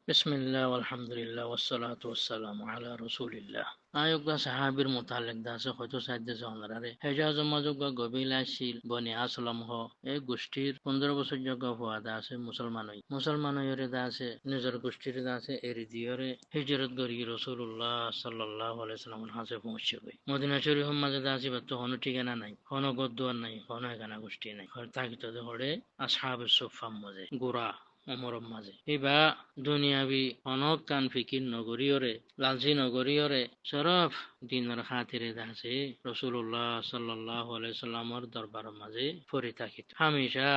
বিসমিল্লাহ আলহামদুলিল্লাহ ওয়াসসালাতু ওয়াসসালামু আলা রাসূলিল্লাহ। আয়োগা সাহাবীর মোতালেক দাসে হয়তো সাহায্য জনরারে হেজাজ মাজুগ গবিলা শিল বনি আসলম হ এই গোষ্ঠীর 15 বছর যোগ্য হওয়া দাসে মুসলমান হইরে দাসে নিজের গোষ্ঠীর দাসে এরি দিয়রে হিজরত গরি রাসূলুল্লাহ সাল্লাল্লাহু আলাইহি সাল্লামের হাসে পৌঁছে গই মদিনা শরীফ মাঝে দাসি বাত হন ঠিকানা নাই, হন গদ্দুয়ার নাই, হন এখানা গোষ্ঠী নাই, তাকিত হরে আসহাবুস সুফফাম মাঝে গোরা অমরম মাঝে এবা দুনিয়াবি অনক কান ফিকির নগরীয়রে লালচি নগরীয়রে সরফ দিনের খাতিরে দাসে রসুল্লাহ সাল্লাল্লাহু আলাইহি সাল্লামর দরবার মাঝে পড়ে থাকিত হামেশা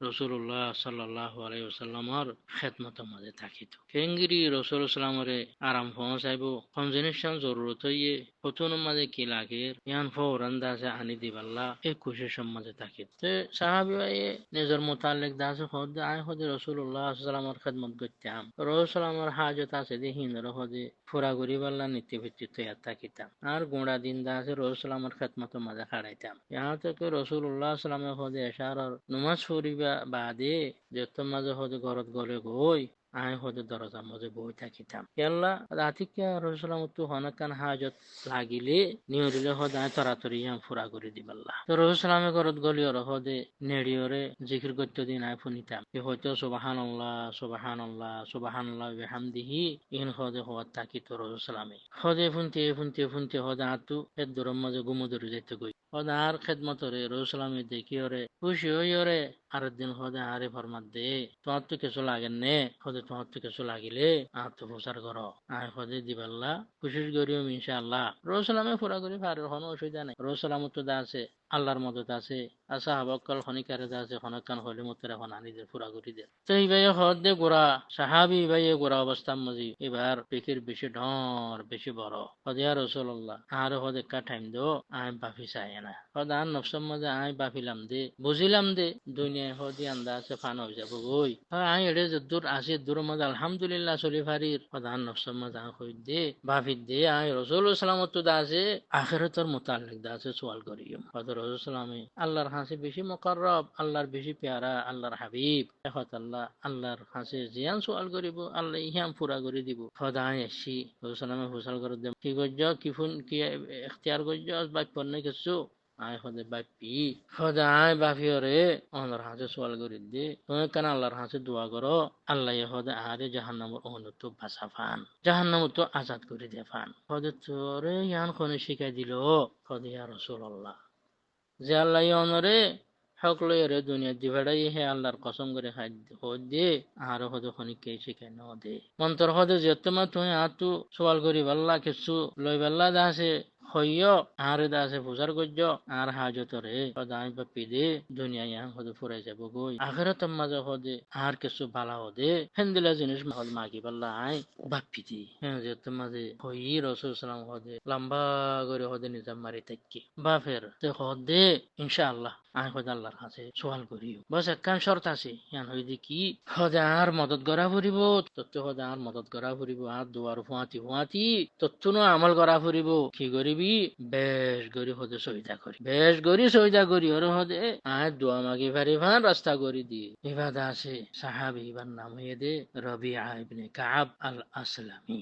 রসুল্লাহ সাল্লাল্লাহু আলাইহি ওয়াসাল্লামর খেদমত মাঝে থাকিত কেঙ্গিরি রসুল সাল্লামরে আরাম পৌঁছাইব কোন জিনিস জরুরত হইয়ে প্রথম মাঝে কি লাগে ইয়ান ফৌরান দাসে আনি দিবাল্লা এই খুশি মাঝে থাকিত তে সাহাবি ভাই নিজের মোতালেক দাসে হদ আয় হদে রসুল্লাহ সাল্লামর খেদমত করতাম রসুল সাল্লামর হাজত আছে যে হিন্দর হদে ফুরা করি পাল্লা নিত্য ভিত্তিক তৈয়ার থাকিতাম আর গোড়া দিন দাসে রসুল সাল্লামর খেদমত মাঝে খাড়াইতাম ইহা থেকে রসুল্লাহ সাল্লামের হদে এশার নমাজ পড়িবা বাদে যেত মাঝে হদে ঘরত গলে গই আয় হদে দরজার মাঝে বই থাকিতাম কেল্লা রাতিকা রসুলামতো হনকান হাজত লাগিলে নিয়রিলে হদে আয় তরাতরি ফুরা করে দিবাল্লা তো রসুলামে ঘরত গলিয়র হদে নেড়িয়রে জিকির করতে দিন আয় ফুনিতাম হয়তো সুবহানাল্লাহ সুবহানাল্লাহ সুবহানাল্লাহ বিহামদিহি ইন হদে হওয়ার তাকিত রসুলামে হদে ফুনতে হদে আতু এর দরম মাঝে গুমুদরি যেতে গই হদে আর খেদমতরে রসুলামে দেখিয়রে খুশি হইয়রে আর দিন হদে আরে ফরমাত দে তোমার তো কিছু লাগেন নে হদে তোমার তো কিছু লাগিলে আর তো প্রচার করো আয় হদে দিবাল্লা খুশি করিও ইনশাআল্লাহ রসুলামে পুরা করি পারে কোনো অসুবিধা নাই রসুলামত তো আছে আল্লাহর মদত আছে আসা হাবকাল খনিকারে আছে খনকান হলি মতের এখন আনিদের পুরা করি দে তো এই ভাই হদ দে গোড়া সাহাবি ভাই গোড়া অবস্থার মজি এবার পেকের বেশি ঢর বেশি বড় হদিয়া রসুল্লাহ আর হদে কা টাইম দো আয় বাফি চাই না হদ আর নফসর মাঝে আয় বাফিলাম দে বুঝিলাম দে দুনিয়ায় হদি আন্দা আছে ফান হয়ে যাব গই আয় এড়ে যদুর আসি দূর মাঝে আলহামদুলিল্লাহ চলি ফারির হদ আর নফসর মাঝে আয় হই দে বাফির দে আয় রসুল সালামত দা আছে আখেরাতের মোতালেক দা আছে সোয়াল করিও হদ রসুল সালামে আল্লাহর হাসি বেশি মুকাররব আল্লাহর বেশি পেয়ারা আল্লাহর হাবিব এখন আল্লাহ আল্লাহর হাসি জিয়ান সোয়াল করিব আল্লাহ ইহাম পুরা করে দিব হদ আয় আসি রসুল সালামে ফুসাল করে দেব কি গজ্জ কি ফুন কি এখতিয়ার গজ্জ বাক্য নাই কিছু আয় হদে বাপি হদে আয় বাপিওরে আল্লাহর হাসে সোয়াল করে দে তুমি কেন আল্লাহর হাসে দোয়া করো আল্লাহ হদে আরে জাহান্নামের অনুত বাসা ফান জাহান্নাম তো আজাদ করে দে ফান হদে তোরে ইয়ান কোনে শিখাই দিল হদে ইয়া রাসূলুল্লাহ যে আল্লাহ অনরে হক লইরে দুনিয়া দিভাড়াই হে আল্লাহর কসম করে খাই হদ দে আর হদে খনিকে শিখাই ন দে মন্তর হদে যেতমা তুই আতু সোয়াল করি বাল্লা কিছু লই বাল্লা দাসে হইয় আর দাসে পূজার গজ্য আর হাজতরে দাই বাপি দে দুনিয়া ইয়াং হদে ফুরাই যাব গই আখিরাত মাঝে হদে আর কিছু বালা হদে হেন্দিলা জিনিস হদ মাগি বাল্লা আই বাপি দি হ্যাঁ যেত মাঝে হই রাসূল সাল্লাল্লাহু আলাইহি ওয়াসাল্লাম লম্বা করে হদে নিজাম মারি থাকি বাফের তে হদে ইনশাআল্লাহ আই হদে আল্লাহর কাছে সওয়াল করিও বস একখান শর্ত আছে ইয়ান হইদি কি হদে আর মদত করা ফুরিব তত্ত্ব হদে আর মদত করা ফুরিব আর দুয়ার ফুয়াতি তত্ত্বনো আমল করা ফুরিব কি করিবি বেশ গরি হদে সহিদা করি বেশ গরি সহিদা করি ওর হদে আর দোয়া মাগি ফারি ফান রাস্তা করি দি ইবাদা আছে সাহাবি ইবার নাম হয়ে দে রবিআ ইবনে কাব আল আসলামি।